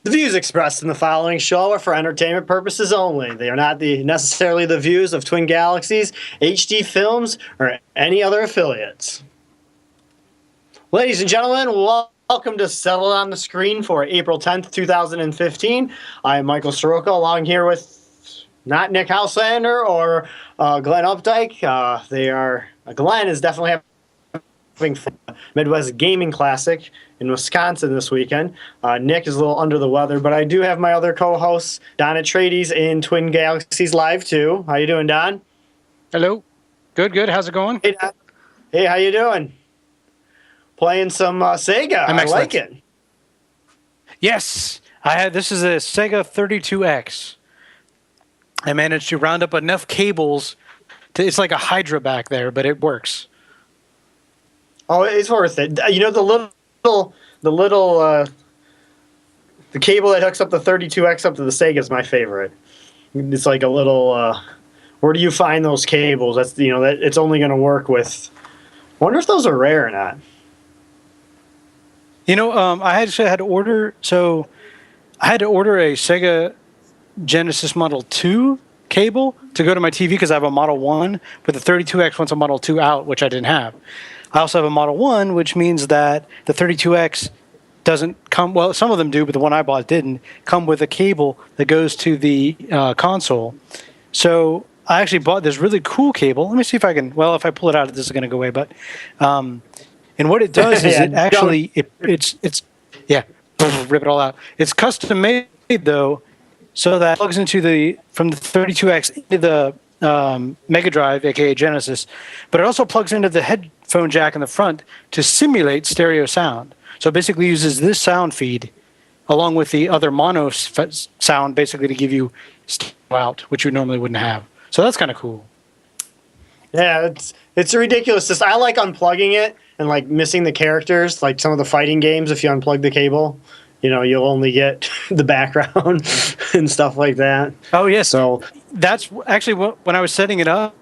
The views expressed in the following show are for entertainment purposes only. They are not necessarily the views of Twin Galaxies, HD Films, or any other affiliates. Ladies and gentlemen, welcome to Settle on the Screen for April 10th, 2015. I'm Michael Sroka, along here with not Nick Houslander or Glen Updike. Glen is definitely having fun. Midwest Gaming Classic in Wisconsin this weekend. Nick is a little under the weather, but I do have my other co-hosts, Don Atreides in Twin Galaxies Live too. How you doing, Don? Hello. Good. How's it going? Hey, Don. Hey, how you doing? Playing some Sega. I like it. Yes. This is a Sega 32X. I managed to round up enough cables it's like a Hydra back there, but it works. Oh, it's worth it. You know, the cable that hooks up the 32X up to the Sega is my favorite. It's like a little, where do you find those cables? That's, that it's only going to work with. I wonder if those are rare or not. I actually had to order, I had to order a Sega Genesis Model 2 cable to go to my TV because I have a Model 1, but the 32X wants a Model 2 out, which I didn't have. I also have a Model 1, which means that the 32X doesn't come, well, some of them do, but the one I bought didn't, come with a cable that goes to the console. So I actually bought this really cool cable. Let me see if I can, well, if I pull it out, this is going to go away, but, and what it does is it actually, it's rip it all out. It's custom made, though, so that it plugs into from the 32X into the Mega Drive, aka Genesis, but it also plugs into the headphone jack in the front to simulate stereo sound. So it basically uses this sound feed along with the other mono sound basically to give you stereo out, which you normally wouldn't have. So that's kind of cool. Yeah, it's ridiculous. I like unplugging it and like missing the characters, like some of the fighting games. If you unplug the cable, you'll only get the background and stuff like that. Oh, yes. So that's actually when I was setting it up,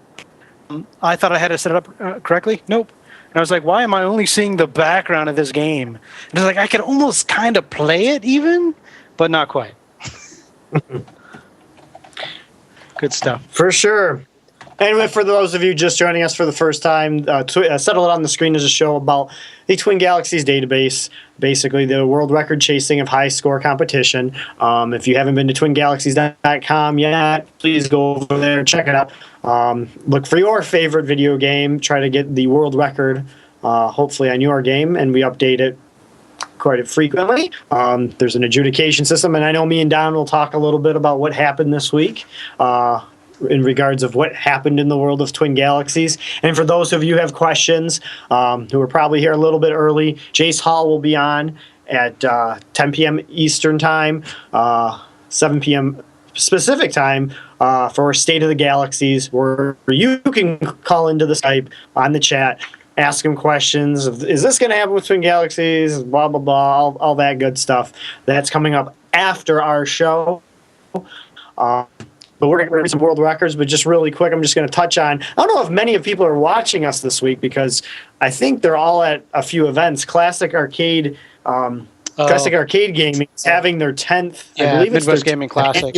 I thought I had it set up correctly. Nope. And I was like, why am I only seeing the background of this game? And it's like, I could almost kind of play it even, but not quite. Good stuff. For sure. Anyway, for those of you just joining us for the first time, Settle It on the Screen is a show about the Twin Galaxies database, basically the world record chasing of high score competition. If you haven't been to twingalaxies.com yet, please go over there and check it out. Look for your favorite video game. Try to get the world record, hopefully, on your game, and we update it quite frequently. There's an adjudication system, and I know me and Don will talk a little bit about what happened this week. In regards of what happened in the world of Twin Galaxies. And for those of you who have questions, who are probably here a little bit early, Jace Hall will be on at 10 p.m. Eastern Time, 7 p.m. Pacific Time for State of the Galaxies, where you can call into the Skype on the chat, ask him questions. Is this going to happen with Twin Galaxies? Blah, blah, blah, all that good stuff. That's coming up after our show. But we're going to read some world records, but just really quick, I'm just going to touch on, I don't know if many of people are watching us this week because I think they're all at a few events. Classic Arcade Gaming is having their 10th, I believe it's Midwest Gaming Classic.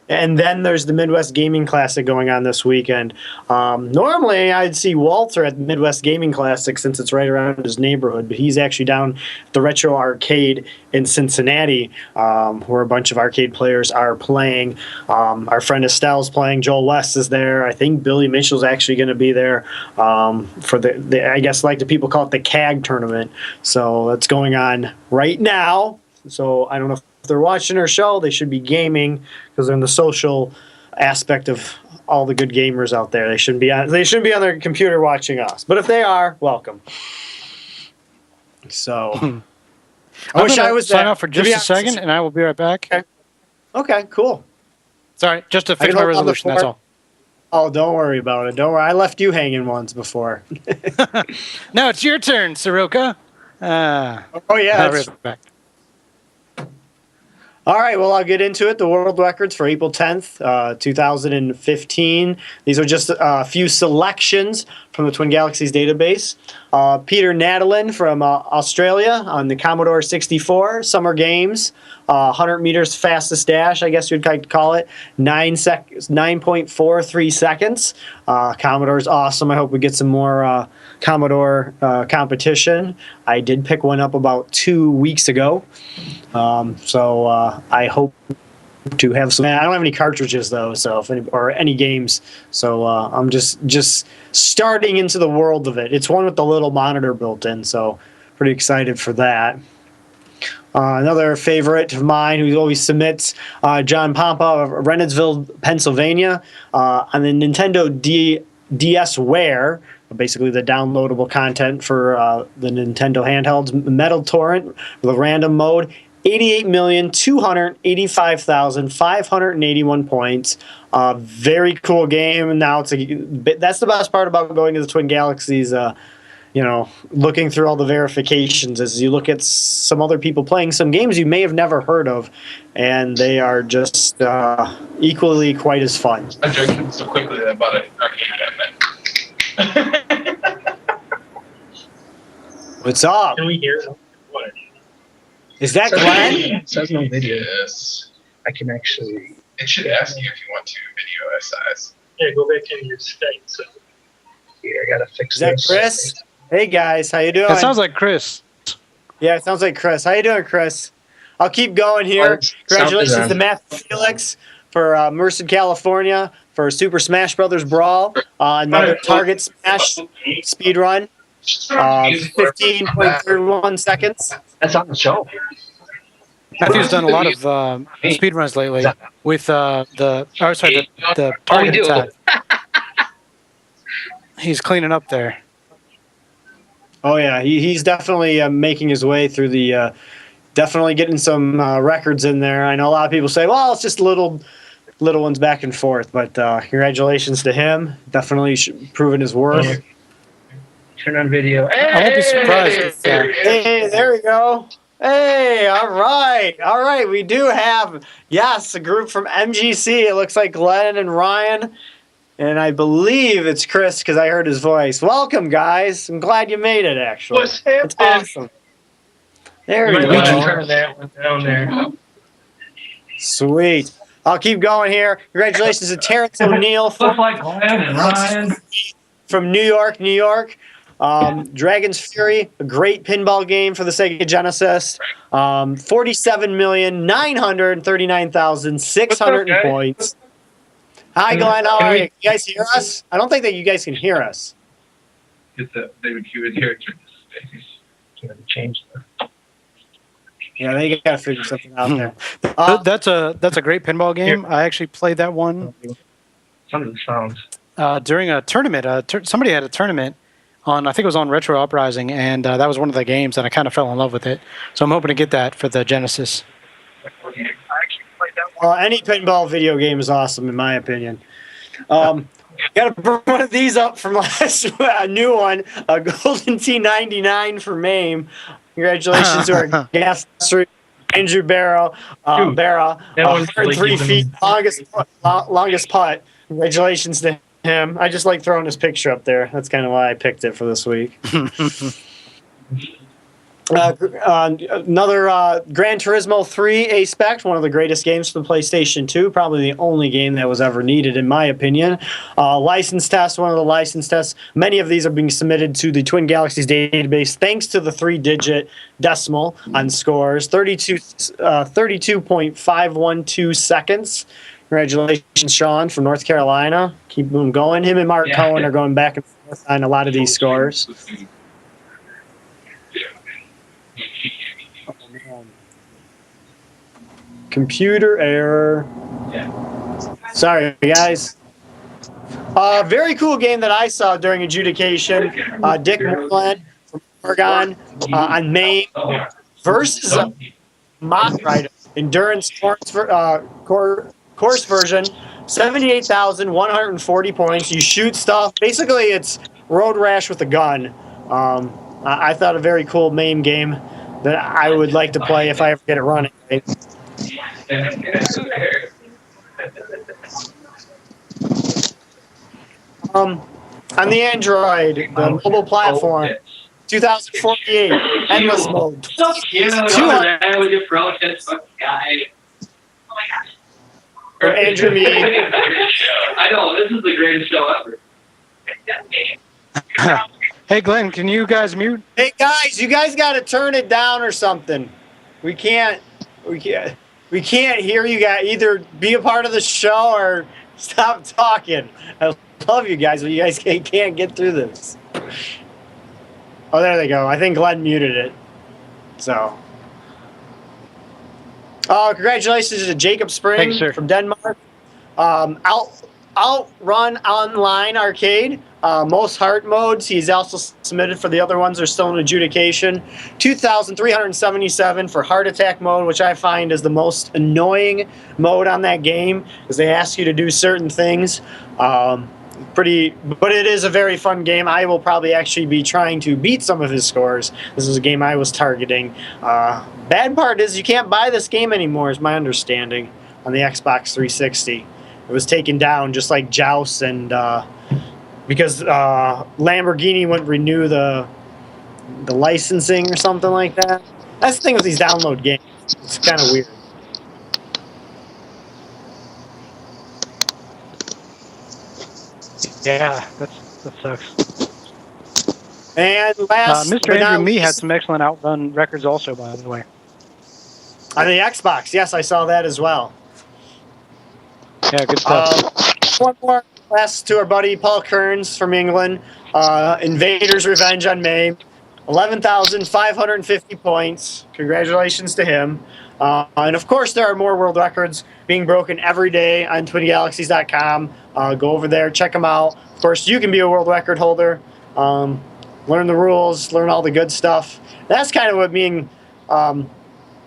And then there's the Midwest Gaming Classic going on this weekend. Normally, I'd see Walter at the Midwest Gaming Classic since it's right around his neighborhood, but he's actually down at the Retro Arcade in Cincinnati, where a bunch of arcade players are playing. Our friend Estelle's playing. Joel West is there. I think Billy Mitchell's actually going to be there for the I guess like the people call it the CAG tournament. So that's going on right now. So I don't know if they're watching our show, they should be gaming because they're in the social aspect of all the good gamers out there. They shouldn't be on their computer watching us. But if they are, welcome. So I wish I was sign off for just a second, and I will be right back. Okay, cool. Sorry, just to fix my resolution. That's all. Oh, don't worry about it. Don't worry. I left you hanging once before. Now it's your turn, Sroka. Oh yeah. Right back. All right, well, I'll get into it. The world records for April 10th, 2015. These are just a few selections from the Twin Galaxies database. Peter Nadalin from Australia on the Commodore 64 Summer Games. 100 meters fastest dash, I guess you'd call it. 9.43 seconds. Commodore's awesome. I hope we get some more Commodore competition. I did pick one up about 2 weeks ago. So I hope to have some. I don't have any cartridges though, so or any games. So I'm just starting into the world of it. It's one with the little monitor built in, so pretty excited for that. Another favorite of mine who always submits, John Pompa of Reynoldsville, Pennsylvania, on the Nintendo DSware, basically the downloadable content for the Nintendo handhelds, Metal Torrent with a random mode. 88,285,581 points. Very cool game. And now that's the best part about going to the Twin Galaxies. Looking through all the verifications as you look at some other people playing some games you may have never heard of, and they are just equally quite as fun. I drank so quickly that I bought an arcade cabinet. What's up? Can we hear what? Is that Glen? It says no video. Yes. I can actually. It should ask you if you want to video size. Yeah, go back into your state. So here, I gotta fix Is that this. Chris? Hey guys, how you doing? That sounds like Chris. Yeah, it sounds like Chris. How you doing, Chris? I'll keep going here. Congratulations to Matthew Felix for Merced, California for Super Smash Brothers Brawl. Another Target Smash speed run. 15.31 seconds. That's on the show. Matthew's done a lot of speed runs lately with the Target attack. He's cleaning up there. Oh yeah, he's definitely making his way through the. Definitely getting some records in there. I know a lot of people say, "Well, it's just little ones back and forth," but congratulations to him. Definitely proving his worth. Turn on video. I won't be surprised. Hey, there we go. Hey, all right. We do have, yes, a group from MGC. It looks like Glenn and Ryan, and I believe it's Chris because I heard his voice. Welcome, guys. I'm glad you made it, actually. What's happening? It's awesome. There we Turn go. that one down there. Sweet. I'll keep going here. Congratulations to Terrence O'Neill from New York, New York. Dragon's Fury, a great pinball game for the Sega Genesis. 47,939,600 points. Hi, Glenn. How are you? You guys hear us? I don't think that you guys can hear us. Get the David Hewitt character space. Gotta change the. Yeah, they got to figure something out there. That's a great pinball game. I actually played that one Some of the sounds. during a tournament. Somebody had a tournament on, I think it was on Retro Uprising, and that was one of the games, and I kind of fell in love with it. So I'm hoping to get that for the Genesis. I actually played that one. Any pinball video game is awesome, in my opinion. Got to bring one of these up from a new one, a Golden T99 for MAME. Congratulations to our guest, Andrew Barra. 103 feet, longest putt. Congratulations to him. I just like throwing his picture up there. That's kind of why I picked it for this week. Another Gran Turismo 3 A-Spec, one of the greatest games for the PlayStation 2, probably the only game that was ever needed, in my opinion. License test, one of the license tests. Many of these are being submitted to the Twin Galaxies database thanks to the 3-digit decimal on scores, 32.512 seconds. Congratulations, Sean, from North Carolina. Keep them going. Him and Mark Cohen are going back and forth on a lot of these scores. Oh, man. Computer error. Sorry, guys. Very cool game that I saw during adjudication. Dick Moreland from Oregon on Maine versus a mock rider endurance course version. 78,140 points. You shoot stuff. Basically, it's Road Rash with a gun. I thought a very cool MAME game that I would like to play if I ever get it running. Right? On the Android, the mobile platform, 2048, endless mode. You know, that was your protest guy. Oh my gosh. Or Andrew Me. I know, this is the greatest show ever. Hey, Glenn, can you guys mute? Hey guys, you guys got to turn it down or something. We can't hear you guys. Either be a part of the show or stop talking. I love you guys, but you guys can't get through this. Oh, there they go. I think Glenn muted it. So. Congratulations to Jacob Spring Thanks, sir. from Denmark. Outrun Online Arcade. Most heart modes. He's also submitted for the other ones are still in adjudication. 2,377 for Heart Attack mode, which I find is the most annoying mode on that game because they ask you to do certain things. But it is a very fun game. I will probably actually be trying to beat some of his scores. This is a game I was targeting. Bad part is you can't buy this game anymore, is my understanding, on the Xbox 360. It was taken down just like Joust and because Lamborghini wouldn't renew the licensing or something like that. That's the thing with these download games. It's kind of weird. Yeah, that sucks. And last, Mr. Andrew Me had some excellent outrun records also, by the way. On the Xbox, yes, I saw that as well. Yeah, good stuff. One more last to our buddy Paul Kearns from England. Invader's Revenge on May. 11,550 points. Congratulations to him. And of course, there are more world records being broken every day on twingalaxies.com. Go over there, check them out. Of course, you can be a world record holder. Learn the rules, learn all the good stuff. That's kind of what me and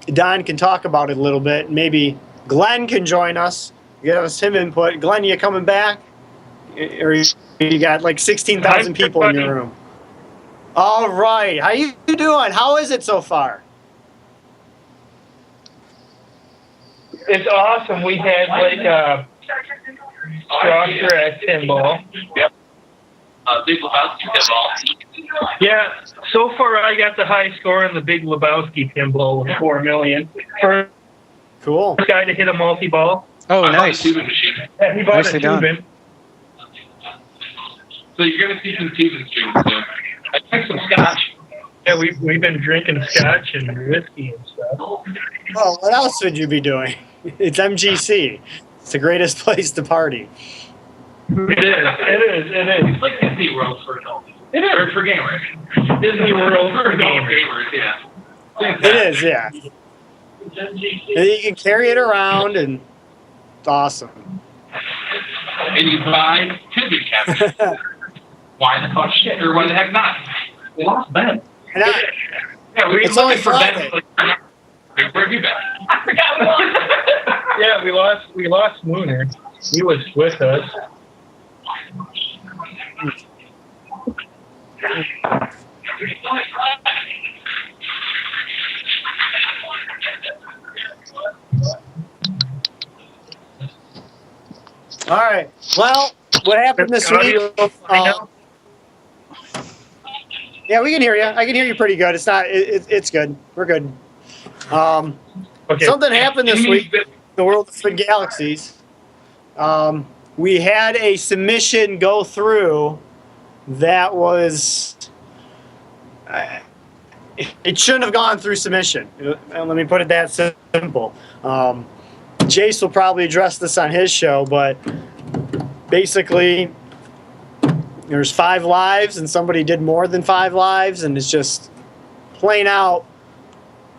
Don can talk about it a little bit. Maybe Glenn can join us, give us him input. Glenn, you coming back? Or you got like 16,000 people in your room. All right. How you doing? How is it so far? It's awesome. We had like a structure at pinball. Yep. Big Lebowski pinball. Yeah. So far, I got the high score in the Big Lebowski pinball with 4 million. First Cool. guy to hit a multi-ball. Oh, I bought a nice. tubing machine. Yeah, he bought Nicely a done. tubing. So you're going to see some tubing streams soon. I drank some scotch. Yeah, we've been drinking scotch and whiskey and stuff. Well, what else would you be doing? It's MGC. It's the greatest place to party. It is. It's like Disney World for adults. It is. Or for gamers. Disney World for adult gamers. yeah. It is, yeah. And you can carry it around, and it's awesome. And you buy tubing cabinets. Why the fuck shit? Or why the heck not? We lost Ben. And Yeah, we It's were only looking for Friday. Ben. Where have you been? I forgot we lost. Yeah, we lost Mooner. He was with us. all right. Well, what happened this week? Yeah, we can hear you. I can hear you pretty good. It's not. It's good. We're good. Okay. Something happened this week in the world of the Galaxies. We had a submission go through that was. It shouldn't have gone through submission. Let me put it that simple. Jace will probably address this on his show, but basically, there's 5 lives, and somebody did more than 5 lives, and it's just plain out.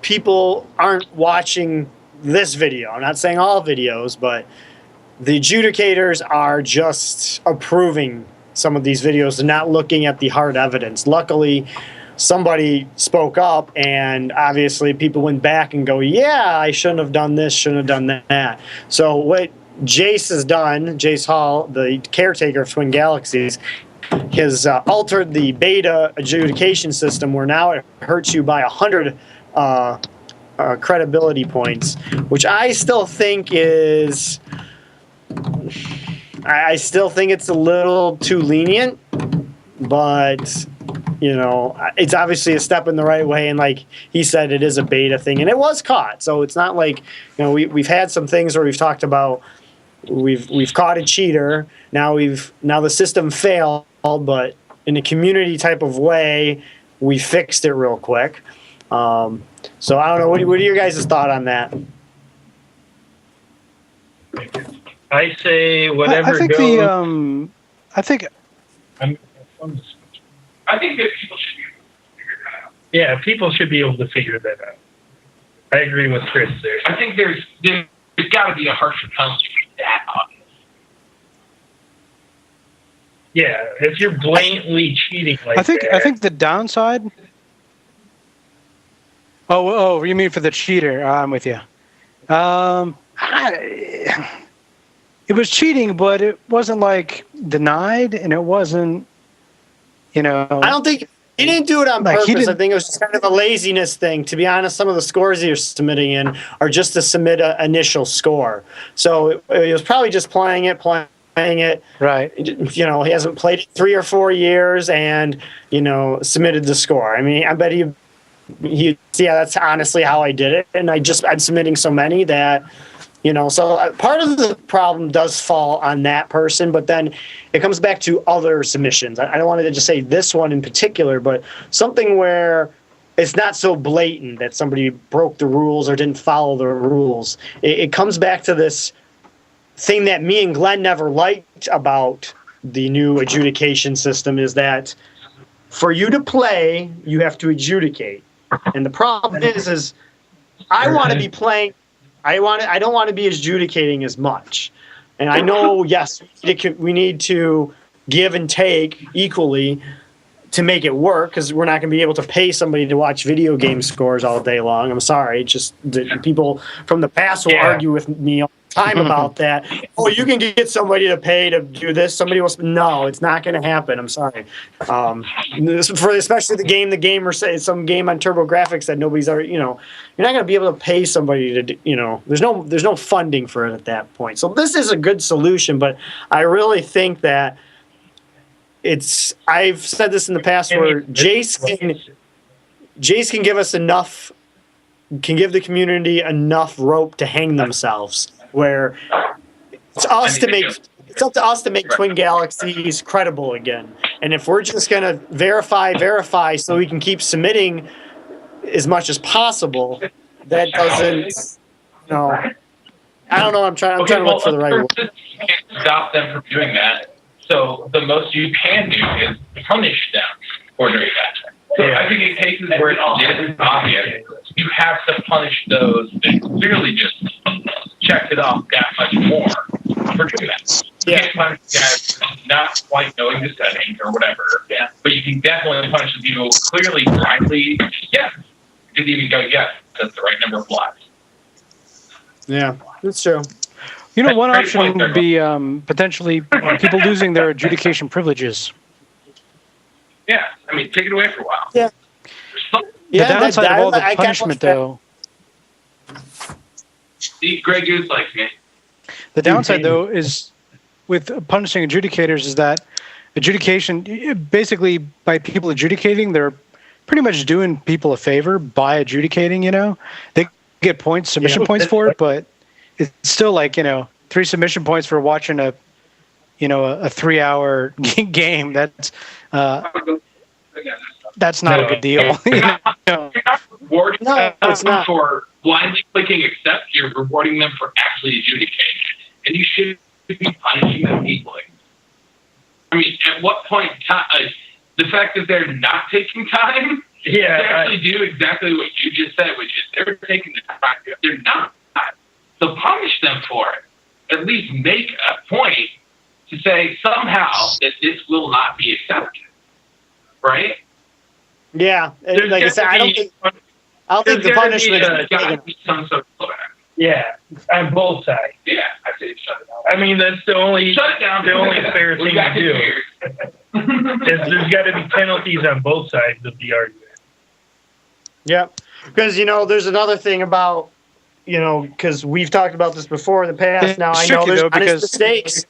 People aren't watching this video. I'm not saying all videos, but the adjudicators are just approving some of these videos and not looking at the hard evidence. Luckily, somebody spoke up, and obviously people went back and go, yeah, I shouldn't have done this, shouldn't have done that. So what Jace has done, Jace Hall, the caretaker of Twin Galaxies, has altered the beta adjudication system where now it hurts you by 100 credibility points, which I still think is... I still think it's a little too lenient. but it's obviously a step in the right way. And like he said, it is a beta thing, and it was caught. So it's not like we've had some things where we've talked about we've caught a cheater. Now the system failed, but in a community type of way, we fixed it real quick. So I don't know. What are your guys' thought on that? I say whatever I think goes. I think I think that people should be able to figure it out. Yeah, people should be able to figure that out. I agree with Chris there. I think there's got to be a harsher penalty for that obvious. Yeah, if you're blatantly cheating like that. I think the downside. Oh, you mean for the cheater? I'm with you. It was cheating, but it wasn't like denied, and it wasn't. I don't think he didn't do it on Like, purpose. I think it was just kind of a laziness thing. To be honest, some of the scores you're submitting in are just to submit an initial score. So it was probably just playing it. Right. He hasn't played it 3 or 4 years and, submitted the score. I mean, I bet that's honestly how I did it. And I'm submitting so many that, so part of the problem does fall on that person, but then it comes back to other submissions. I don't want to just say this one in particular, but something where it's not so blatant that somebody broke the rules or didn't follow the rules. It comes back to this thing that me and Glenn never liked about the new adjudication system is that for you to play, you have to adjudicate. And the problem is I want to be playing. I don't want to be adjudicating as much. And I know, yes, we need to give and take equally to make it work because we're not going to be able to pay somebody to watch video game scores all day long. I'm sorry. It's just the people from the past will argue with me all the time about that. Oh, you can get somebody to pay to do this. Somebody else. No, it's not going to happen. I'm sorry. For especially the game or say some game on TurboGrafx that nobody's ever, you're not going to be able to pay somebody to, there's no funding for it at that point. So this is a good solution, but I really think that I've said this in the past where Jace can give us enough, can give the community enough rope to hang themselves. Where it's up to us to make Twin Galaxies credible again. And if we're just gonna verify, so we can keep submitting as much as possible, that doesn't. I don't know. I'm trying to look for the right word. You can't stop them from doing that. So the most you can do is punish them for doing that. So I think in cases where it's obvious, you have to punish those that clearly just checked it off that much more for doing that. You can't punish guys not quite knowing the settings or whatever. Yeah. But you can definitely punish the people clearly, blindly, didn't even go, that's the right number of blocks. Yeah, that's true. One option would be potentially people losing their adjudication privileges. Yeah, I mean, take it away for a while. Yeah. The downside of all the punishment, though. See, Greg Goose likes me. The downside, though, is with punishing adjudicators is that adjudication, basically, by people adjudicating, they're pretty much doing people a favor by adjudicating. They get points, submission points for it, but it's still like 3 submission points for watching a 3-hour game. That's not a good deal. You're not rewarding them for blindly clicking accept. You're rewarding them for actually adjudicating it, and you should be punishing them equally. I mean, at what point the fact that they're not taking time to actually do exactly what you just said, which is they're taking the time. They're not. So punish them for it. At least make a point to say somehow that this will not be accepted. Right? Yeah. Like I said, I don't think the punishment is got to be some sort of blowback. Yeah, on both sides. Yeah, I say shut it down. I mean, that's the only Shut it down. the only fair thing to do. There's got to be penalties on both sides of the argument. Yep. Because, there's another thing about, because we've talked about this before in the past. Now I know there's honest mistakes.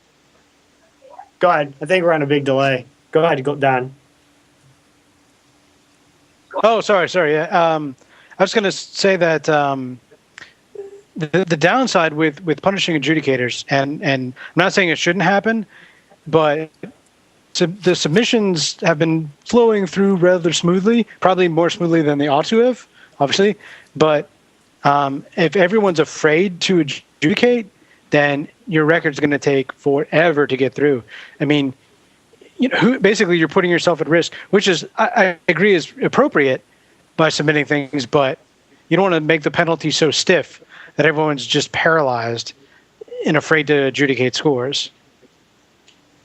Go ahead. I think we're on a big delay. Go ahead, go Don. Oh, sorry. Yeah. I was going to say that the downside with punishing adjudicators, and I'm not saying it shouldn't happen, but the submissions have been flowing through rather smoothly, probably more smoothly than they ought to have, obviously. But if everyone's afraid to adjudicate, then your record's going to take forever to get through. I mean, basically you're putting yourself at risk, which is, I agree, is appropriate by submitting things, but you don't want to make the penalty so stiff that everyone's just paralyzed and afraid to adjudicate scores.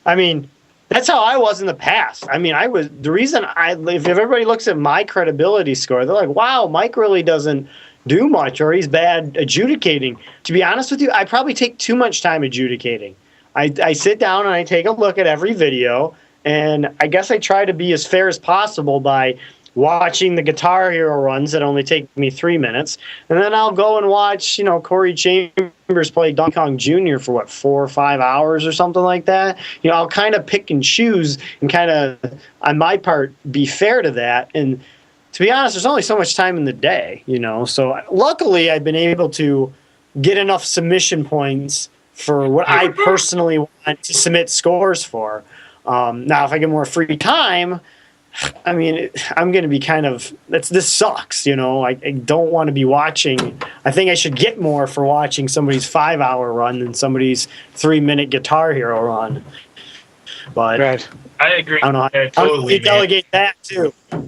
I mean, that's how I was in the past. I mean, if everybody looks at my credibility score, they're like, wow, Mike really doesn't do much, or he's bad adjudicating. To be honest with you, I probably take too much time adjudicating. I sit down and I take a look at every video, and I guess I try to be as fair as possible by watching the Guitar Hero runs that only take me 3 minutes, and then I'll go and watch, Corey Chambers play Donkey Kong Jr. for 4 or 5 hours or something like that. I'll kind of pick and choose and kind of, on my part, be fair to that. And to be honest, there's only so much time in the day, So luckily, I've been able to get enough submission points for what I personally want to submit scores for. Now, if I get more free time, I mean, I'm going to be this sucks, I don't want to be watching. I think I should get more for watching somebody's 5-hour run than somebody's 3-minute Guitar Hero run. But right. I agree. I don't know. Yeah, How do totally, you delegate that too? I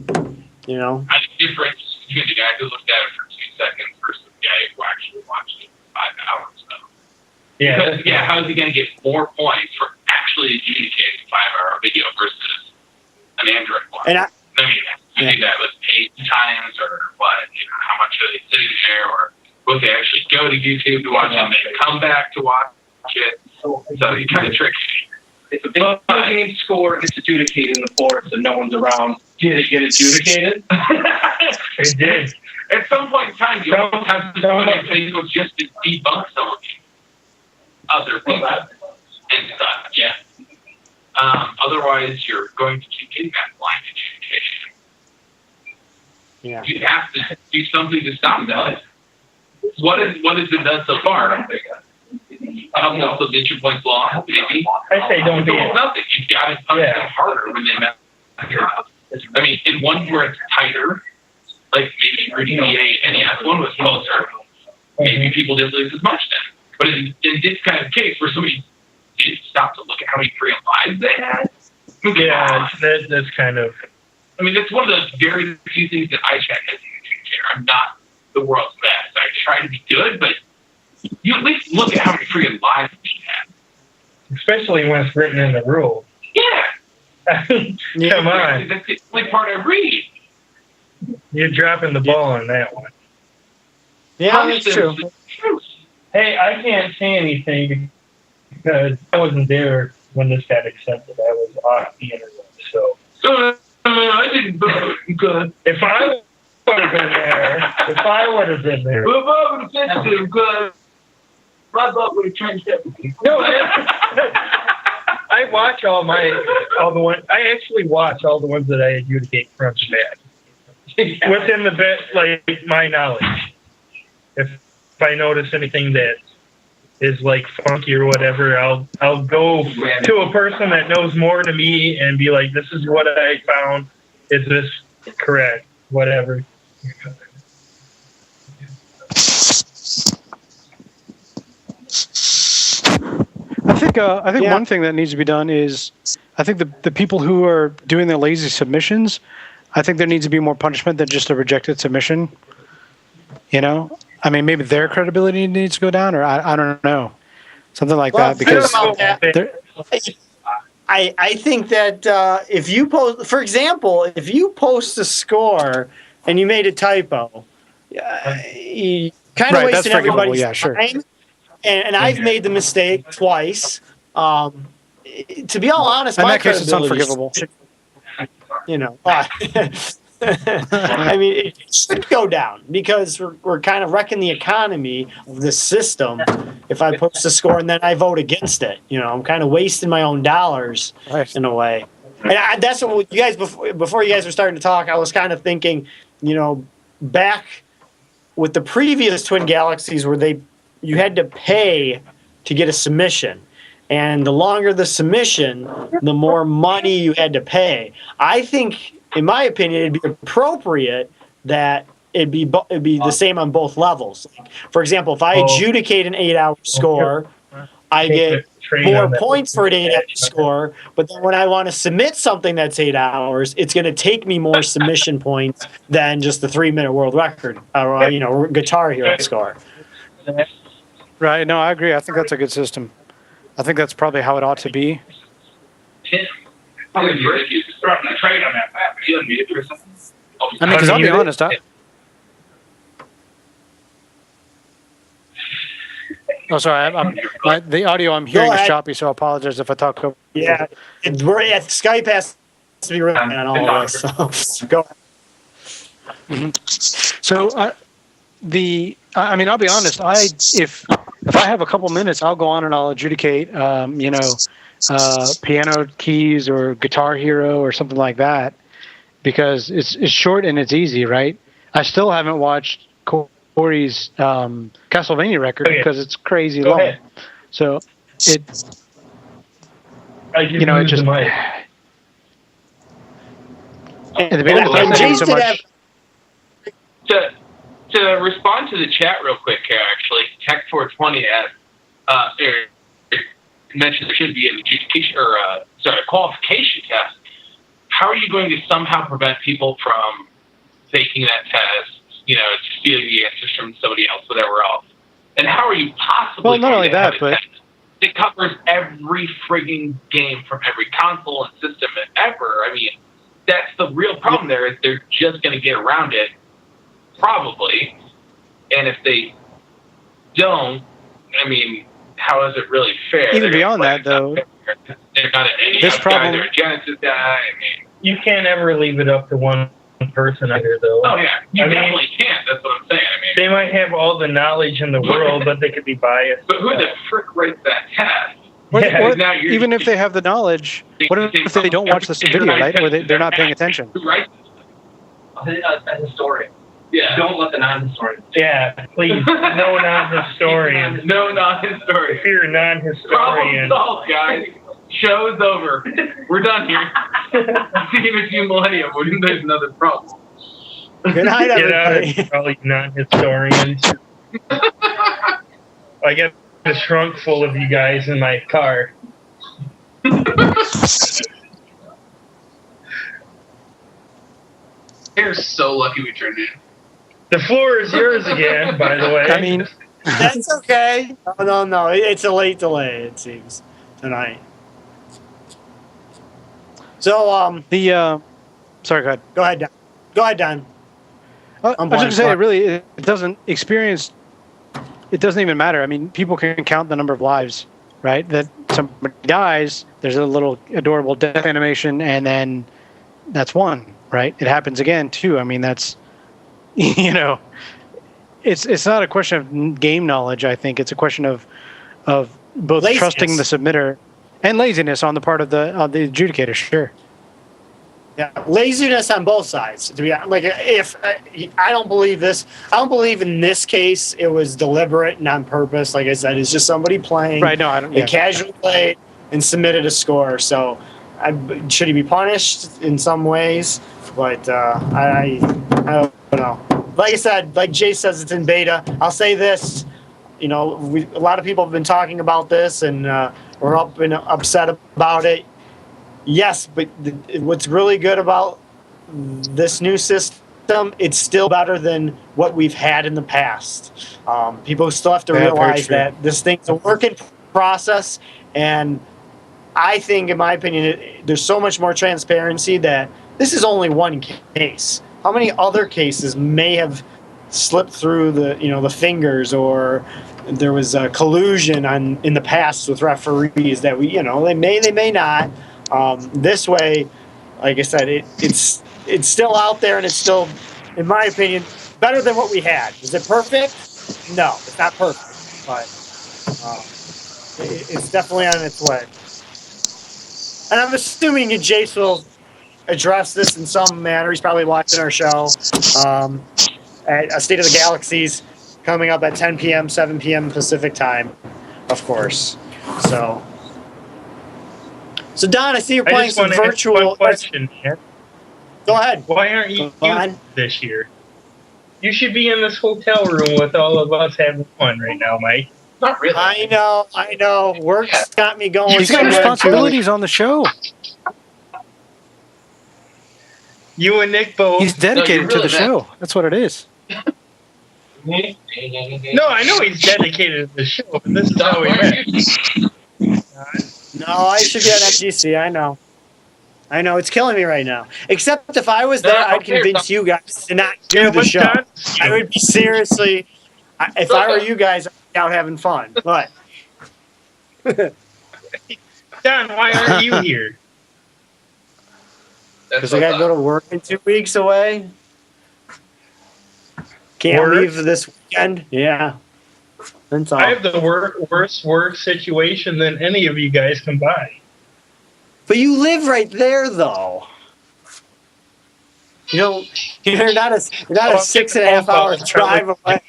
think the difference between the guy who looked at it for 2 seconds versus the guy who actually watched it for 5 hours, though. Yeah. Because, how is he going to get more points for actually adjudicating a 5-hour video versus an Android one? And you do that with paid times or what? How much are they sitting there, or will they actually go to YouTube to watch it and then come back to watch it? So you kind of tricky. If a big game score gets adjudicated in the forest and no one's around, did it get adjudicated? It did. At some point in time, you almost have to put in Facebook just to debunk some of these other things and stuff. Yeah. Otherwise, you're going to keep getting that blind adjudication. Yeah. You have to do something to stop that. What has been done so far? Help those inch points long, maybe. I say don't do it. Nothing. You've got to punish them harder when they mess up. I mean, in one where it's tighter, like maybe Rudy VA NES one was closer, maybe people didn't lose as much then. But in this kind of case where somebody didn't stop to look at how many free lives they had, yeah, that's kind of. I mean, that's one of those very few things that I check as a YouTube chair. I'm not the world's best. I try to be good, but you at least look at how many free lives we have. Especially when it's written in the rules. Yeah. Come on. That's the only part I read. You're dropping the ball on that one. Yeah, that's true. Hey, I can't say anything because I wasn't there when this got accepted. I was off the internet, so. I didn't vote. Good. If I would have been there. Well, if I would have said to him, good. My vote would have changed everything. No, I watch all the ones. I actually watch all the ones that I adjudicate front to back. Within the bit, like my knowledge. If I notice anything that is like funky or whatever, I'll go to a person that knows more than me and be like, "This is what I found. Is this correct? Whatever." I think one thing that needs to be done is, I think the people who are doing the lazy submissions, I think there needs to be more punishment than just a rejected submission. I mean, maybe their credibility needs to go down, or I don't know, something like that. Because I think that if you post, for example, if you post a score and you made a typo, you kind of wasted everybody's time. And I've made the mistake twice. To be all honest, in my that case, it's unforgivable. I mean, it should go down because we're kind of wrecking the economy of this system. If I post a score and then I vote against it, I'm kind of wasting my own dollars in a way. And that's what you guys, before you guys were starting to talk, I was kind of thinking, back with the previous Twin Galaxies where you had to pay to get a submission. And the longer the submission, the more money you had to pay. I think, in my opinion, it'd be appropriate that it'd be the same on both levels. Like, for example, if I adjudicate an 8-hour score, I get more points for an 8-hour score. But then when I want to submit something that's 8 hours, it's going to take me more submission points than just the 3-minute world record or Guitar Hero score. Right. No, I agree. I think that's a good system. I think that's probably how it ought to be. I mean, because I'll be honest, sorry. The audio I'm hearing is choppy, so I apologize if I talk over. Yeah, Skype has to be running on all of this. So go ahead. So I'll be honest. If I have a couple minutes, I'll go on and I'll adjudicate, piano keys or Guitar Hero or something like that, because it's short and it's easy, right? I still haven't watched Corey's Castlevania record because it's crazy long. Ahead. So it just at the beginning of the time, so much. To respond to the chat real quick here, actually, Tech420 mentioned there should be an adjudication a qualification test. How are you going to somehow prevent people from taking that test, stealing the answers from somebody else, whatever else? And how are you possibly not only that, but it covers every frigging game from every console and system ever? I mean, that's the real problem there, is they're just going to get around it, probably. And if they don't, I mean, how is it really fair? Even beyond that, though, they're not an NES guy, they're a Genesis guy. I mean, you can't ever leave it up to one person either, though. Oh, yeah. You definitely can't. That's what I'm saying. I mean, they might have all the knowledge in the world, but they could be biased. But who the frick writes that test? Even if they have the knowledge, what if they don't watch this video, right? Or they're not paying attention? Who writes it? A historian. Yeah. Don't let the non-historian. Yeah, please. No non-historian. No non-historian. If you're a Problem non-historian. solved, guys. Show's over. We're done here. See you in a few millennia when there's another problem. Good night, Get out everybody. of probably non-historians. I got a trunk full of you guys in my car. We're so lucky we turned in. The floor is yours again, by the way. I mean, That's okay. No. It's a late delay, it seems, tonight. So, sorry, go ahead. go ahead, Don. Go ahead, Don. I was going to say, it doesn't even matter. I mean, people can count the number of lives, right? That somebody dies, there's a little adorable death animation, and then that's one, right? It happens again, too. I mean, that's, it's not a question of game knowledge, I think. It's a question of both laziness. Trusting the submitter and laziness on the part of the adjudicator, sure. Yeah, laziness on both sides. To be like, if I don't believe this, I don't believe in this case it was deliberate and on purpose. Like I said, it's just somebody playing. Right? No, I don't. They casually played and submitted a score. So, should he be punished in some ways? But I don't know. Like I said, like Jay says, it's in beta. I'll say this. A lot of people have been talking about this, and we're up and upset about it. Yes, but what's really good about this new system, it's still better than what we've had in the past. People still have to realize that this thing's a work in process, and I think, in my opinion, there's so much more transparency that this is only one case. How many other cases may have slipped through the fingers, or there was collusion in the past with referees that they may not. This way, like I said, it's still out there, and it's still, in my opinion, better than what we had. Is it perfect? No, it's not perfect, but it's definitely on its way. and I'm assuming Jace will address this in some manner. He's probably watching our show at State of the Galaxies coming up at 10 p.m., 7 p.m. Pacific time, of course. So Don, I see you're playing some virtual. One question, man. Go ahead. Why aren't you this year? You should be in this hotel room with all of us having fun right now, Mike. Not really. I know. Work's got me going. He's got responsibilities on the show. You and Nick both. He's dedicated to the show. That's what it is. No, I know he's dedicated to the show, but this is how we met. No, I should be at FGC. I know. It's killing me right now. Except if I was there, I'd convince you guys to not do the show. I would be seriously. If I were you guys, I'd be out having fun. But Don, why aren't you here? Because I got to go to work in 2 weeks away. Can't leave this weekend. Yeah. That's all. I have the worst work situation than any of you guys combined. But you live right there, though. You're not a 6.5 hour drive away.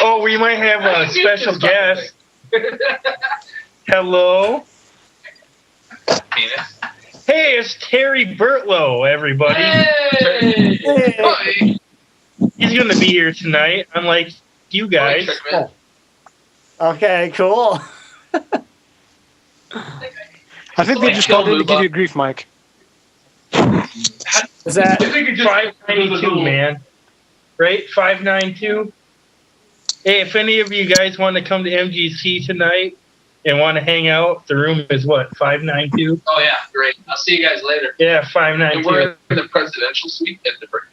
Oh, we might have a special guest. Hello. Hey, it's Terry Bertlow, everybody. Hey. He's going to be here tonight, unlike you guys. Okay, cool. I think they just called in to give you grief, Mike. Is that 592, man? Right? 592? Hey, if any of you guys want to come to MGC tonight and want to hang out, the room is what, 592? Oh, yeah, great. I'll see you guys later. Yeah, 592. We're in the presidential suite at the birthday.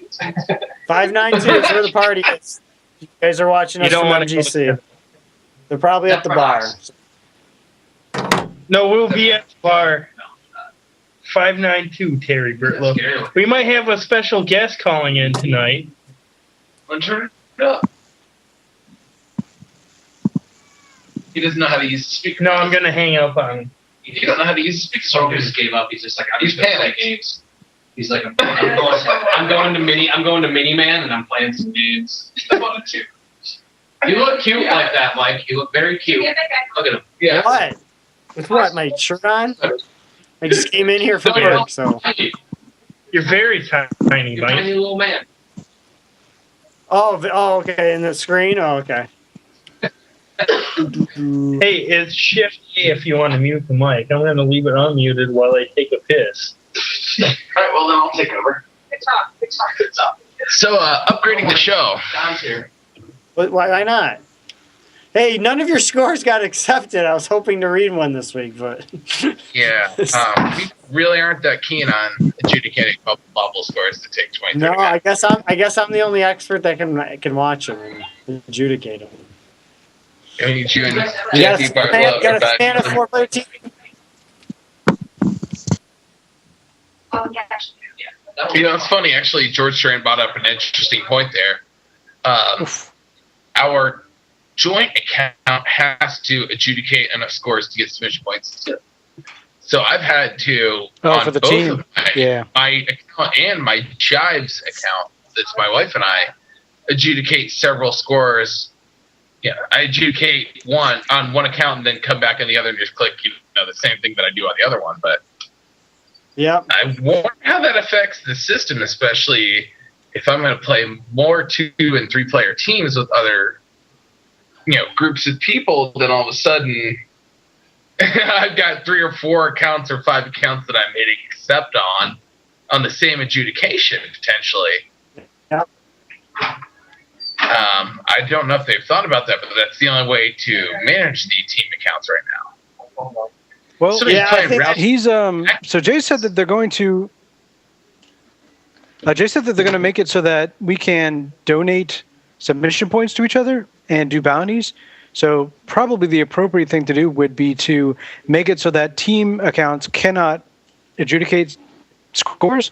592 is where the party is. You guys are watching us from MGC. They're probably at the bar. No, we'll be at the bar. 592, Terry Bertlow. We might have a special guest calling in tonight. Turn it up. He doesn't know how to use the speaker. No, I'm going to hang up on him. You don't know how to use the speaker. Sroka just gave up. He's just like, I'm He's just gonna play panicked. games. He's like, I'm going to Mini Man and I'm playing some games. You look cute like that, Mike. You look very cute. Look at him. Yeah. What? With what? My shirt on? I just came in here for work, so. You're very tiny, You're a tiny Mike. little man. Oh, okay. In the screen? Oh, okay. Hey, it's Shift A if you want to mute the mic. I'm going to leave it unmuted while I take a piss. All right, well, then I'll take over. It's up. So, upgrading the show. Don's here. But why not? Hey, none of your scores got accepted. I was hoping to read one this week, but Yeah. We really aren't that keen on adjudicating bubble scores to take 20. no, I guess I'm the only expert that can watch them and adjudicate them. I need you and You Jackie Bartlow gotta are back. stand a 4-player team. You know, it's funny, actually, George Strand brought up an interesting point there. Our joint account has to adjudicate enough scores to get submission points. So I've had to, on for the both team. of Yeah. my account and my Jives account, that's my wife and I, adjudicate several scores. Yeah, I adjudicate one on one account and then come back on the other and just click, the same thing that I do on the other one. But Yep. I wonder how that affects the system, especially if I'm going to play more 2- and 3-player teams with other, groups of people. Then all of a sudden, I've got 3 or 4 accounts or 5 accounts that I'm hitting accept on the same adjudication potentially. Yep. I don't know if they've thought about that, but that's the only way to manage the team accounts right now. Well, So he's playing route- he's so Jay said that they're going to make it so that we can donate submission points to each other and do bounties. So probably the appropriate thing to do would be to make it so that team accounts cannot adjudicate scores,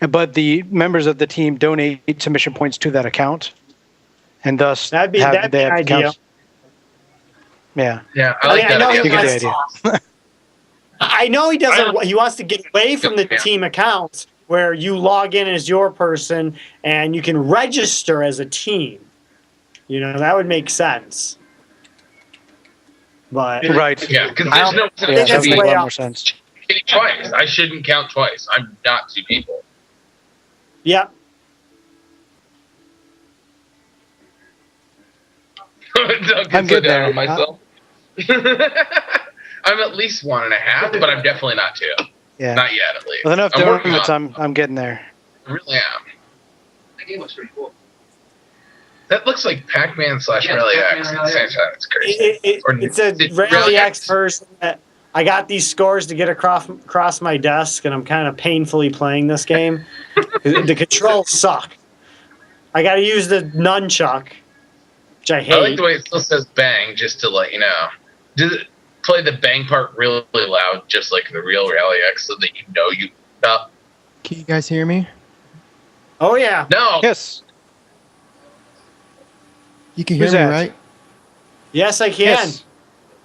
but the members of the team donate submission points to that account. and thus That'd be have an idea. accounts. Yeah. Yeah, I like I mean, I that know idea. You get the Yes. idea. I know he doesn't. He wants to get away from the team accounts where you log in as your person and you can register as a team. You know, that would make sense. But Right. Yeah, because I there's don't no Yeah, think that that's would make way a lot off. more sense. twice. I shouldn't count twice. I'm not two people. yeah, Don't I'm get so getting down there. on myself. I'm at least 1.5, but I'm definitely not 2. Yeah. Not yet, at least. With enough I'm working donuts, on it. I'm getting there. I really am. That game looks pretty cool. That looks like Pac-Man / Rally X at the same time. It's crazy. it's a Rally X version that I got these scores to get across my desk, and I'm kind of painfully playing this game. The controls suck. I got to use the nunchuck, which I hate. I like the way it still says bang, just to let you know. Does it play the bang part really loud, just like the real Rally X, so that you know you up? Can you guys hear me? Oh yeah. No. Yes. You can hear Who's me, that? right? Yes, I can. Yes.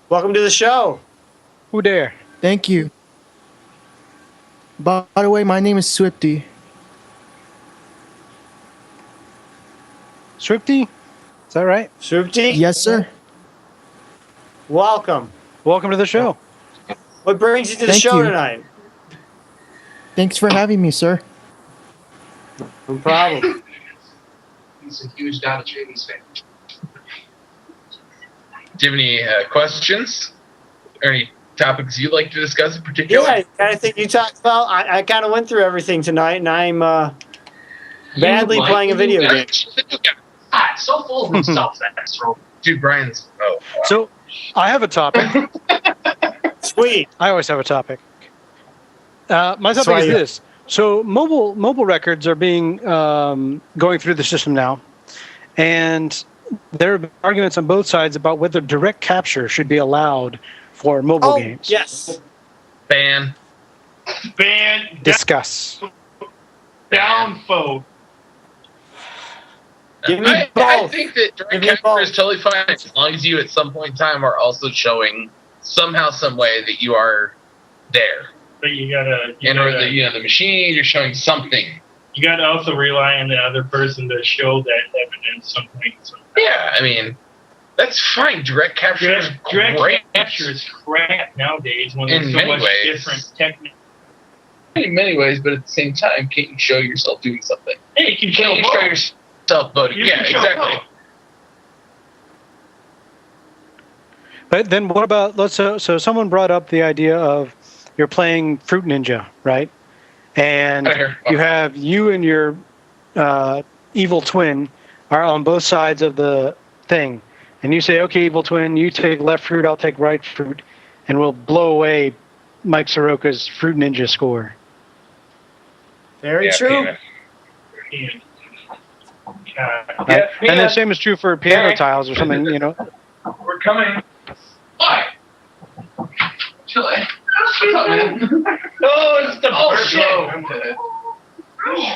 Welcome to the show. Who dare? Thank you. By the way, my name is Swifty. Swifty? Is that right? Swoopty, Yes, sir. welcome. Welcome to the show. What brings you to the Thank show you. tonight? Thanks for having me, sir. No problem. He's a huge Donna Travis fan. Do you have any questions? Or any topics you'd like to discuss in particular? Yeah, I think you talked about. I kind of went through everything tonight, and I'm badly You like playing a video game. God, so full of himself, that Sroka. Dude, Brian's. Oh, wow. So, I have a topic. Sweet. I always have a topic. My That's topic why is you- this. So mobile records are being going through the system now, and there are arguments on both sides about whether direct capture should be allowed for mobile games. yes. Ban. Discuss. Down, folk. Give me I both. think that Give direct me capture both. is totally fine as long as you at some point in time are also showing somehow, some way that you are there. But you gotta, The machine, you're showing something. you gotta also rely on the other person to show that evidence sometime. Yeah, I mean, that's fine. Direct capture is Direct great. capture is crap nowadays when In there's so many much ways. different techniques. In many ways, but at the same time, can't you show yourself doing something? Hey, you can show Can't you both. show yourself voting? You Yeah, can show exactly. both. But then what about so someone brought up the idea of you're playing Fruit Ninja, right? And Right here. you have you and your evil twin are on both sides of the thing, and you say, "Okay, evil twin, you take left fruit, I'll take right fruit, and we'll blow away Mike Soroka's Fruit Ninja score." Very Yeah, true. penis. Right? And the same is true for piano tiles or something, you know. We're coming. Why? Chile. What's up, man? Oh, it's the shit.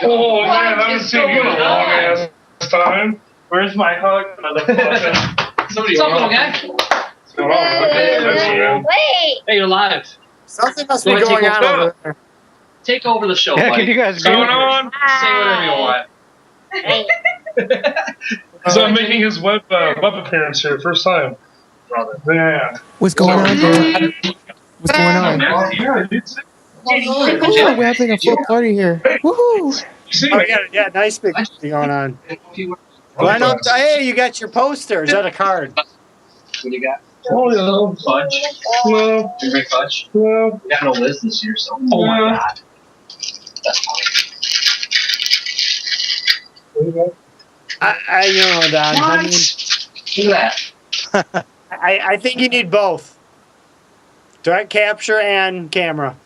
Oh, man, I haven't seen you in a long ass time. Where's my hug, motherfucker? Somebody What's up, little guy? Wait. Hey, you're live. Something must be Wanna going take on over? over there. Take over the show, Yeah, buddy. can you guys What's going on? Say whatever you want. Wait. So I'm making his web appearance here, first time. Yeah. What's going on, dude? What's going on? Oh, we're having a full party here. Woohoo! Oh, yeah, nice big thing going on. Glen Updike, hey, you got your poster. Is that a card? What do you got? Oh, yeah. Fudge. Well, You make fudge? well, We got no Liz this year, so. Oh my Yeah. god. That's funny. I know, Don. I mean, Look at that. I think you need both. Direct capture and camera.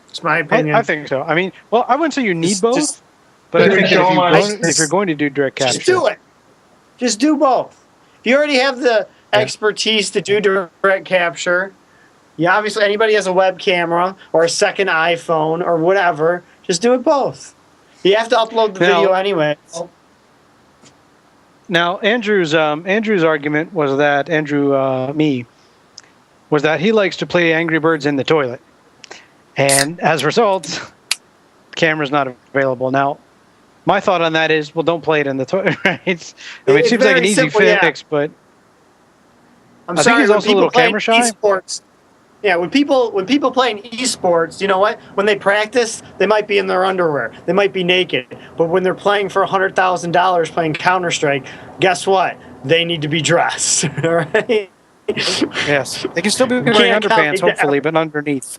It's my opinion. I think so. I mean, well, I wouldn't say you need Just- both, just- but I Just think show 'em on- if you're going to do direct capture, Just do it. Just do both. If you already have the expertise to do direct capture, yeah, obviously anybody has a web camera or a second iPhone or whatever, just do it both. You have to upload the Now- video anyway. Now, Andrew's argument was that was that he likes to play Angry Birds in the toilet, and as a result, camera's not available. Now, my thought on that is, well, don't play it in the toilet. Right? I mean, it seems like an easy fix, but I'm I think sorry, he's also a little camera shy. Esports, yeah, when people playing esports, you know what? When they practice, they might be in their underwear, they might be naked, but when they're playing for $100,000 playing Counter-Strike, guess what? They need to be dressed. All right. Yes, they can still be wearing underpants, hopefully, but underneath.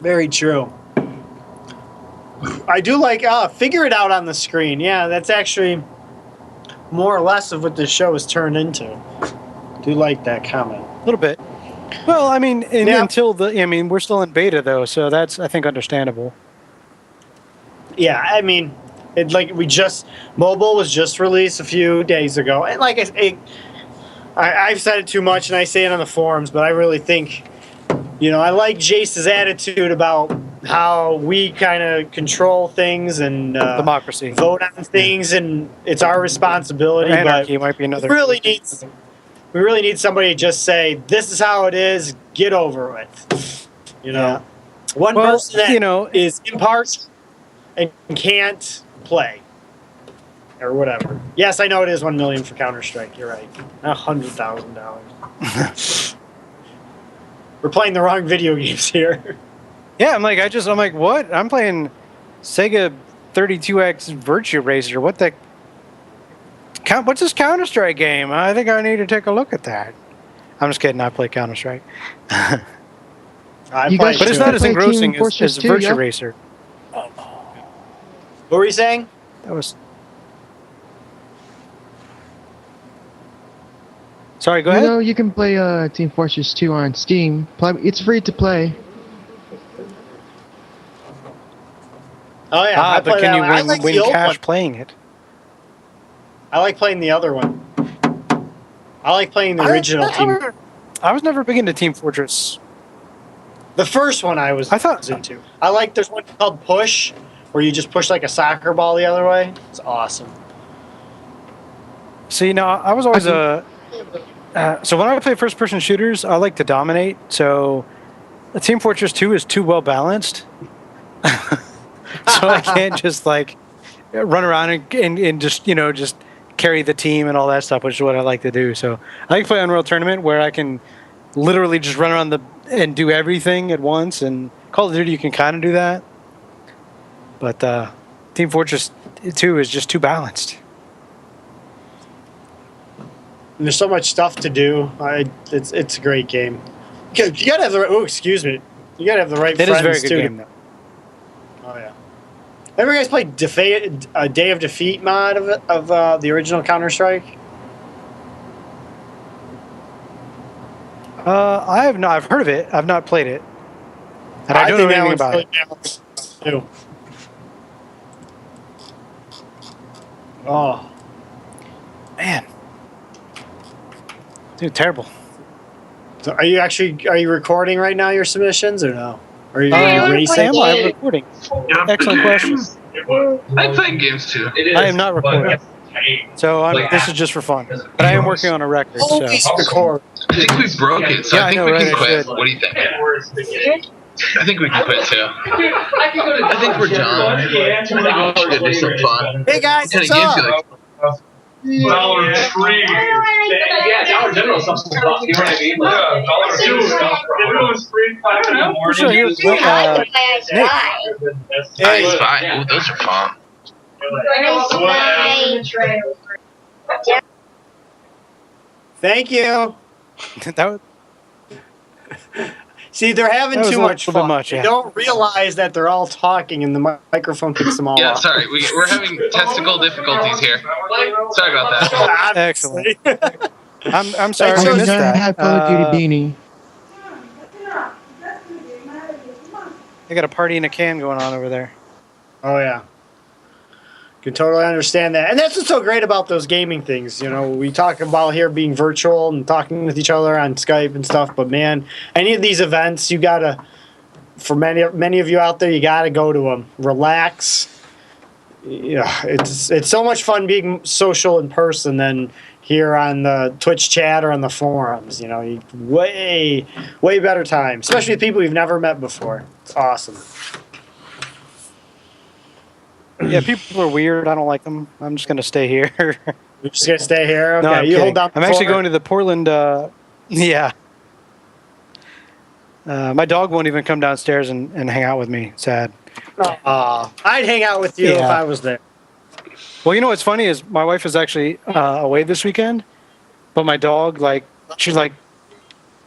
Very true. I do like figure it out on the screen. Yeah, that's actually more or less of what this show has turned into. Do like that comment. A little bit. Well, I mean, we're still in beta though, so that's, I think, understandable. Yeah, I mean, mobile was just released a few days ago, and like I've said it too much, and I say it on the forums, but I really think, I like Jace's attitude about how we kind of control things and democracy, vote on things, and it's our responsibility. Anarchy might be another. We really need somebody to just say, "This is how it is. Get over with." One person that is impartial and can't play or whatever. Yes, I know it is 1 million for Counter-Strike. You're right. $100,000. We're playing the wrong video games here. Yeah, I'm like, what? I'm playing Sega 32X Virtua Racer. What's this Counter-Strike game? I think I need to take a look at that. I'm just kidding. I play Counter-Strike. But it's not as engrossing as Virtua Racer. What were you saying? That was. Sorry, go ahead. You can play Team Fortress 2 on Steam. It's free to play. Oh yeah, but can you win cash playing it? I like playing the other one. I like playing the original Team. I was never big into Team Fortress. The first one I was into. There's one called Push, where you just push like a soccer ball the other way. It's awesome. See, now I was always so when I play first-person shooters, I like to dominate. So, Team Fortress 2 is too well balanced. So I can't just like run around and just just carry the team and all that stuff, which is what I like to do. So I like to play Unreal Tournament where I can literally just run around and do everything at once. And Call of Duty, you can kind of do that, but Team Fortress 2 is just too balanced. And there's so much stuff to do. It's a great game. You gotta have the You gotta have the right friends too. It is a very good game, though. Oh yeah. Ever guys played Day of Defeat mod of the original Counter-Strike? I have not. I've heard of it. I've not played it, and I don't know anything about it. Too. Oh man, dude, terrible. So are you recording right now your submissions or no? Are you racing? I'm recording. Excellent question. I play games too. I am not recording. So this is just for fun. But I am working on a record. So. Record. I think we broke it, so I think we can quit. What do you think? I think we can quit too. I think we're done. I think we should do some fun. Hey guys, what's up? Dollar Tree. Yeah, Dollar General stuff's cool. You know what I mean? Dollar Tree stuff. Everyone's free 5 in the morning. Sure, here's Nick. Hey, fine. Ooh, those are fun. Thank you. That was, See, they're having too much fun. Yeah. They don't realize that they're all talking and the microphone picks them all Yeah, up. sorry. We're having testicle difficulties here. Sorry about that. excellent. I'm sorry I'm I gonna missed that. have Call of Duty beanie. They got a party in a can going on over there. Oh yeah. Can totally understand that. And that's what's so great about those gaming things. We talk about here being virtual and talking with each other on Skype and stuff, but man, any of these events, for many of you out there, you gotta go to them. Relax, yeah, it's so much fun being social in person than here on the Twitch chat or on the forums. You know, way better time, especially with people you've never met before. It's awesome. Yeah, people are weird. I don't like them. I'm just gonna stay here. You're just gonna stay here. Okay, No, I'm you kidding. hold down. I'm actually going to the Portland. Yeah. My dog won't even come downstairs and hang out with me. Sad. I'd hang out with you if Yeah. I was there. Well, you know what's funny is my wife is actually away this weekend, but my dog, like, she's like,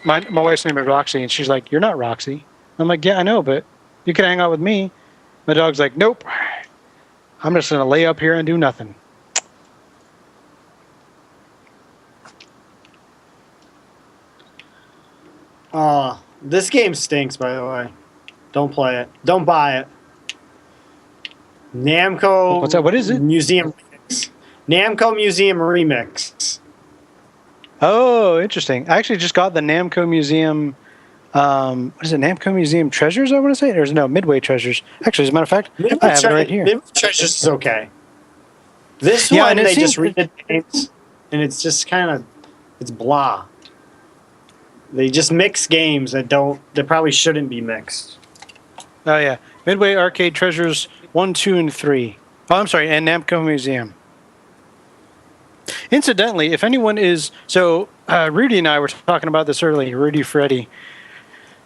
my wife's name is Roxy, and she's like, "You're not Roxy." I'm like, "Yeah, I know, but you can hang out with me." My dog's like, "Nope, I'm just gonna lay up here and do nothing." This game stinks, by the way. Don't play it. Don't buy it. Namco. What's that? What is it? Museum Remix. Namco Museum Remix. Oh, interesting. I actually just got the Namco Museum. What is it? Namco Museum Treasures, I want to say? There's no Midway Treasures. Actually, as a matter of fact, I have it right here. Midway Treasures is okay. This Yeah, one, and it they seems- just redid games, and it's just kind of, it's blah. They just mix games that probably shouldn't be mixed. Oh, yeah. Midway Arcade Treasures 1, 2, and 3. Oh, I'm sorry, and Namco Museum. Incidentally, if anyone is... So, Rudy and I were talking about this earlier. Rudy Freddy.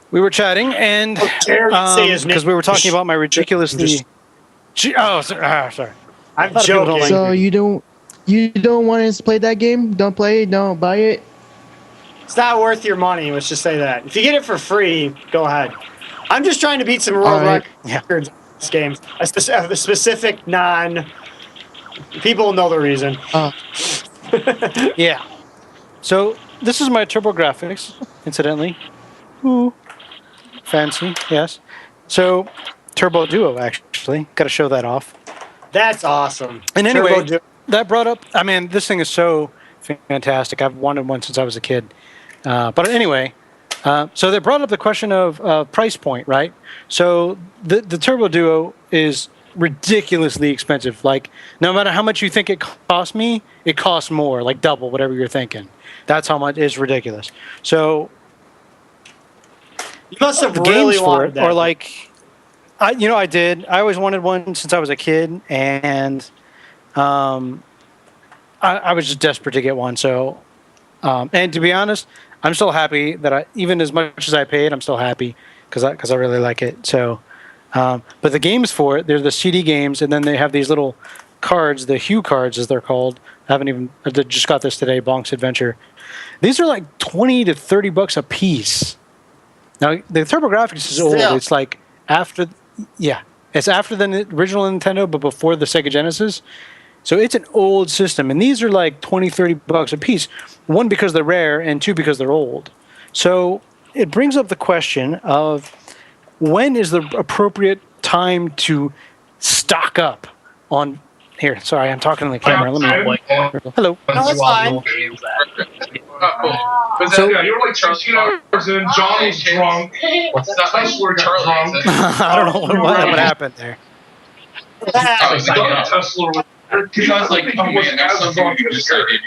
We were chatting, and... Because we were talking about my ridiculously... sorry. I'm A lot of people don't joking. like So Rudy. you don't want us to play that game? Don't play it. Don't buy it. It's not worth your money. Let's just say that. If you get it for free, go ahead. I'm just trying to beat some world right. records in this game. A specific non. People know the reason. Yeah. So, this is my TurboGrafx, incidentally. Ooh. Fancy, yes. So, Turbo Duo, actually. Got to show that off. That's awesome. And anyway, Turbo Duo. that brought up, I mean, this thing is so fantastic. I've wanted one since I was a kid. But anyway, so they brought up the question of price point, right? So the Turbo Duo is ridiculously expensive. Like, no matter how much you think it costs me, it costs more, like double whatever you're thinking. That's how much it's ridiculous. So You must have the really games for wanted it that. are like, I did. I always wanted one since I was a kid, and I was just desperate to get one. So, and to be honest, I'm still happy that even as much as I paid, I'm still happy because I really like it. So, but the games for it, they're the CD games, and then they have these little cards, the Hue cards as they're called. I just got this today, Bonk's Adventure. These are like $20 to $30 a piece. Now the TurboGrafx is old. Still. It's like it's after the original Nintendo, but before the Sega Genesis. So it's an old system, and these are like $20, $30 a piece. One, because they're rare, and two, because they're old. So it brings up the question of when is the appropriate time to stock up on... Here, sorry, I'm talking to the camera. Let me... Hello. No, it's fine. So, You're like 16 hours in, Johnny's drunk. what's that? I swear to God, drunk. I don't know what happened there. I was Got a like, Tesla. you guys like, oh man, that's something you just started.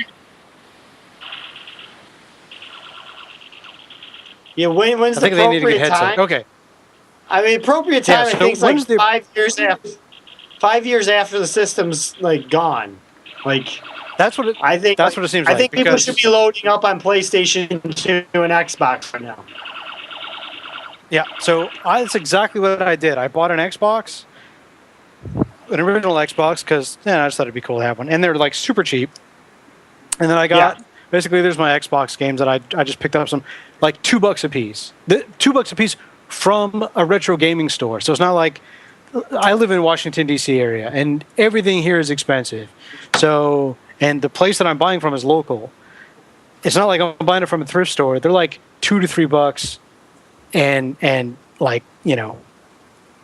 Yeah, when's I the think they need to get appropriate headset. time? Okay. I mean, appropriate Yeah, time. so I think it's when's like the- 5 years after. 5 years after the system's like gone. Like That's what it, I think that's what it seems I like. think people because- should be loading up on PlayStation 2 and Xbox right now. Yeah, so that's exactly what I did. I bought an Xbox, an original Xbox, because I just thought it'd be cool to have one. And they're like super cheap. And then I got, basically, there's my Xbox games that I just picked up some, like $2 a piece. $2 a piece from a retro gaming store. So it's not like, I live in Washington, D.C. area, and everything here is expensive. So, and the place that I'm buying from is local. It's not like I'm buying it from a thrift store. They're like $2 to $3. And like, I don't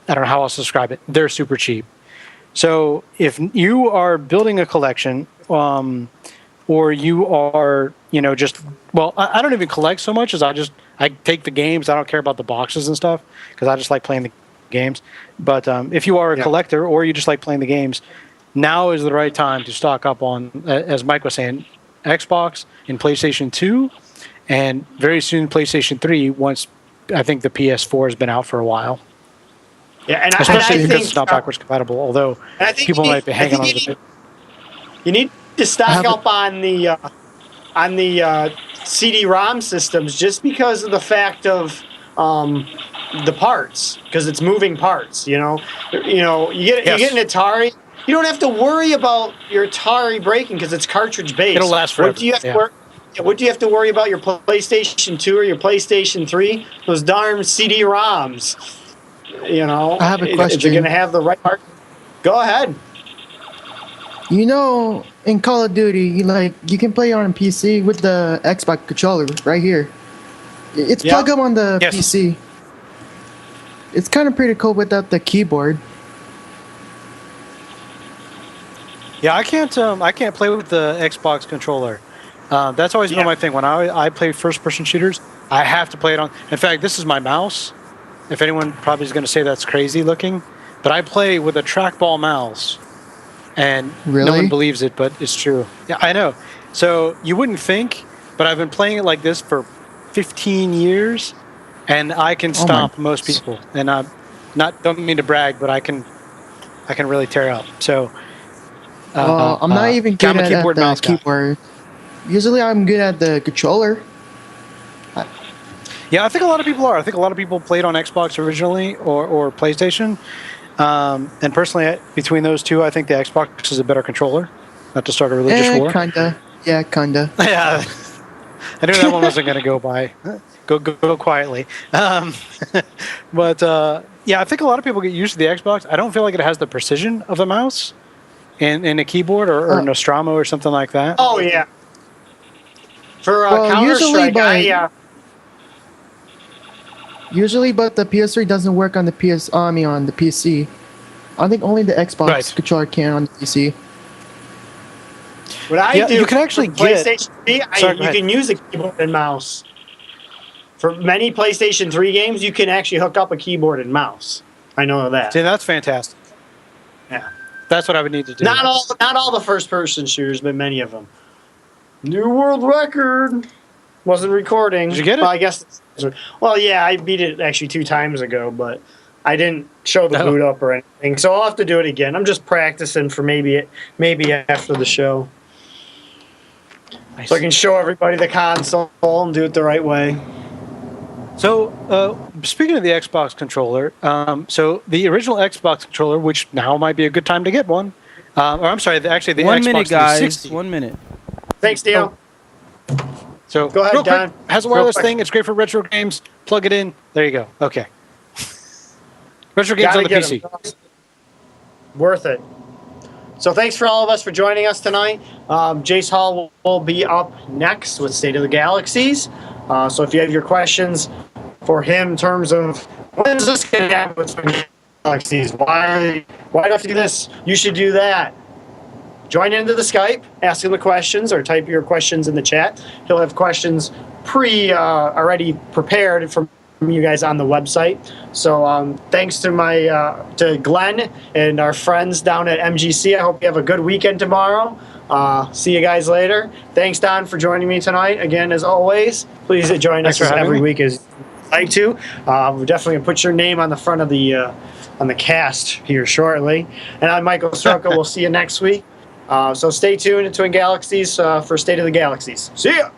know how else to describe it. They're super cheap. So if you are building a collection, or you are, just, well, I don't even collect so much as I take the games. I don't care about the boxes and stuff because I just like playing the games. But if you are a collector or you just like playing the games, now is the right time to stock up on, as Mike was saying, Xbox and PlayStation 2, and very soon PlayStation 3 once I think the PS4 has been out for a while. Yeah, and Especially I because think it's not backwards compatible, although I think people might be hanging on to it. You need to stock up on the CD-ROM systems just because of the fact of the parts, because it's moving parts. You get an Atari. You don't have to worry about your Atari breaking because it's cartridge based. It'll last forever. What do you have to worry about your PlayStation 2 or your PlayStation 3? Those darn CD-ROMs. I have a question. If you're going to have the right part, go ahead. In Call of Duty, you can play on PC with the Xbox controller right here. It's plugged up on the PC. It's kind of pretty cool without the keyboard. Yeah, I can't play with the Xbox controller. That's always been my thing. When I play first-person shooters, I have to play it on. In fact, this is my mouse. If anyone probably is going to say that's crazy looking, but I play with a trackball mouse, and no one believes it, but it's true. Yeah, I know. So you wouldn't think, but I've been playing it like this for 15 years, and I can stomp most people. And don't mean to brag, but I can really tear up. So. I'm not even good at the keyboard. Usually I'm good at the controller. Yeah, I think a lot of people are. I think a lot of people played on Xbox originally or PlayStation. And personally, between those two, I think the Xbox is a better controller. Not to start a religious war. Kinda. Yeah, kinda. Yeah. I knew that one wasn't going to go by. Go quietly. But I think a lot of people get used to the Xbox. I don't feel like it has the precision of the mouse. In a keyboard or Nostromo or something like that? Oh, yeah. For Counter-Strike, Usually, but the PS3 doesn't work on the on the PC. I think only the Xbox controller can on the PC. What I do, you can actually get PlayStation 3, you can use a keyboard and mouse. For many PlayStation 3 games, you can actually hook up a keyboard and mouse. I know that. See, that's fantastic. Yeah. That's what I would need to do. Not all the first-person shooters, but many of them. New world record. Wasn't recording. Did you get it? Well, I guess. Well, yeah, I beat it actually 2 times ago, but I didn't show the boot up or anything. So I'll have to do it again. I'm just practicing for maybe after the show, so I can show everybody the console and do it the right way. So, speaking of the Xbox controller, so the original Xbox controller, which now might be a good time to get one, or I'm sorry, actually the 1 Xbox minute, guys. 360. 1 minute. Thanks, Dio. So go ahead, real quick, Don. has a wireless thing. It's great for retro games. Plug it in. There you go. Okay. Retro games on the PC. Worth it. So thanks for all of us for joining us tonight. Jace Hall will be up next with State of the Galaxies. So if you have your questions for him in terms of when is this going to happen with Galaxies? Why do I have to do this? You should do that. Join into the Skype, ask him the questions, or type your questions in the chat. He'll have questions already prepared from you guys on the website. So thanks to to Glenn and our friends down at MGC. I hope you have a good weekend tomorrow. See you guys later. Thanks, Don, for joining me tonight. Again, as always, please join us every week as you'd like to. We're definitely going to put your name on the front of the cast here shortly. And I'm Michael Sroka. We'll see you next week. So stay tuned to Twin Galaxies for State of the Galaxies. See ya!